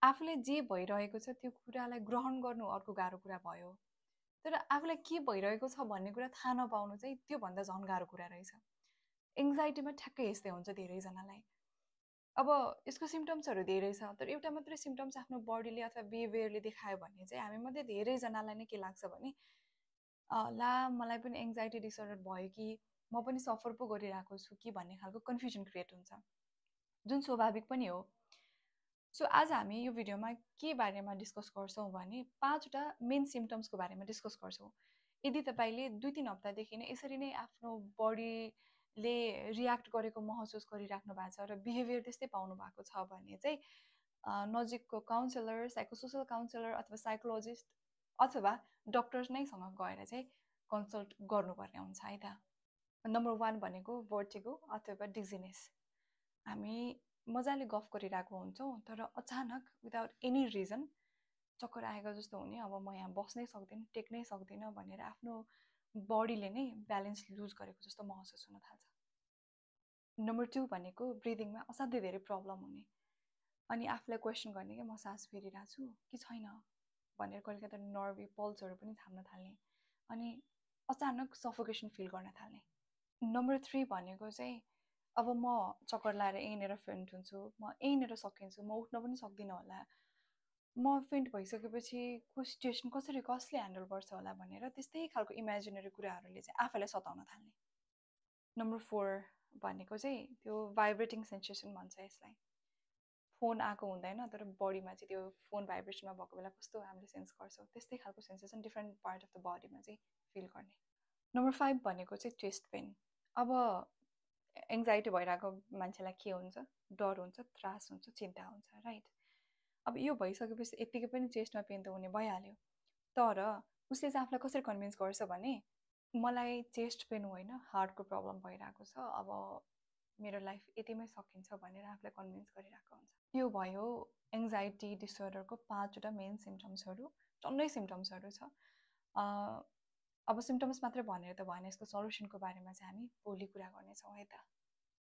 आफूले जे भइरहेको छ त्यो कुरालाई ग्रहण गर्नु अर्को गाह्रो कुरा भयो। तर आफूलाई के भइरहेको छ भन्ने कुरा थाहा नपाउनु चाहिँ त्योभन्दा झन् गाह्रो कुरा रहेछ। एङ्जाइटीमा ठ्याक्कै यस्तै हुन्छ धेरैजनालाई। अब यसको सिम्टम्सहरू धेरै छ, तर एउटा मात्रै सिम्टम्स आफ्नो बडीले अथवा बिहेभियरले देखायो भने चाहिँ हामीमध्ये धेरैजनालाई नै के लाग्छ भने ला मलाई पनि एङ्जाइटी डिसअर्डर भयो कि म पनि सफर पो गरिरहेको छु कि भन्ने खालको कन्फ्युजन क्रिएट हुन्छ, जुन स्वाभाविक पनि हो। सो आज हामी यो भिडियोमा के बारेमा डिस्कस गर्छौँ भने 5वटा मेन सिम्टम्सको बारेमा डिस्कस गर्छौँ। यदि तपाईँले 2-3 हप्तादेखि नै यसरी नै आफ्नो बडीले रियाक्ट गरेको महसुस गरिराख्नु भएको छ र बिहेभियर त्यस्तै पाउनु भएको छ भने चाहिँ नजिकको काउन्सिलर, साइकोसोसल काउन्सिलर अथवा साइकोलोजिस्ट अथवा डक्टर नैसँग गएर चाहिँ कन्सल्ट गर्नुपर्ने हुन्छ है त। नम्बर 1 भनेको भर्टिगो अथवा डिजिनेस। हामी मजाले गफ गरिरहेको हुन्छौँ तर अचानक विदाउट एनी रिजन चक्कर आएको जस्तो हुने, अब म यहाँ बस्नै सक्दिनँ, टेक्नै सक्दिनँ भनेर आफ्नो बडीले नै ब्यालेन्स लुज गरेको जस्तो महसुस हुन थाल्छ। नम्बर 2 भनेको ब्रिदिङमा असाध्यै धेरै प्रब्लम हुने अनि आफूलाई क्वेसन गर्ने कि म सास फेरिरहेको छु कि छैन भनेर कहिलेकाहीँ त नर्भी पल्सहरू पनि थाम्न थाल्ने अनि अचानक सफोकेसन फिल गर्न थाल्ने। नम्बर 3 भनेको चाहिँ अब म चक्कर लाएर यहीँनिर फेन्ट हुन्छु, म यहीँनिर सकिन्छु, म उठ्न पनि सक्दिनँ होला, म फेन्ट भइसकेपछि को सिचुएसन कसले ह्यान्डल गर्छ होला भनेर त्यस्तै खालको इमेजिनेरी कुराहरूले चाहिँ आफैलाई सताउन थाल्ने। नम्बर 4 भनेको चाहिँ त्यो भाइब्रेटिङ सेन्सेसन भन्छ यसलाई। फोन आएको हुँदैन तर बडीमा चाहिँ त्यो फोन भाइब्रेसनमा भएको बेला कस्तो हामीले सेन्स गर्छौँ त्यस्तै खालको sensation different part of the बडीमा चाहिँ फिल गर्ने। नम्बर 5 भनेको चाहिँ चेस्ट पेन। अब एङ्जाइटी भइरहेको मान्छेलाई के हुन्छ, डर हुन्छ, त्रास हुन्छ, चिन्ता हुन्छ, राइट? अब यो भइसकेपछि यत्तिकै पनि चेस्टमा पेन त हुने भइहाल्यो, तर उसले चाहिँ आफूलाई कसरी कन्भिन्स गर्छ भने मलाई चेस्ट पेन होइन हार्टको प्रब्लम भइरहेको छ, अब मेरो लाइफ यतिमै सकिन्छ भनेर आफूलाई कन्भिन्स गरिरहेको हुन्छ। यो भयो एङ्जाइटी डिसअर्डरको 5वटा मेन सिम्टम्सहरू, टन्नै सिम्टम्सहरू छ। अब सिम्टम्स मात्रै भनेर त भएन, यसको सल्युसनको बारेमा चाहिँ हामी भोलि कुरा गर्नेछौँ है त।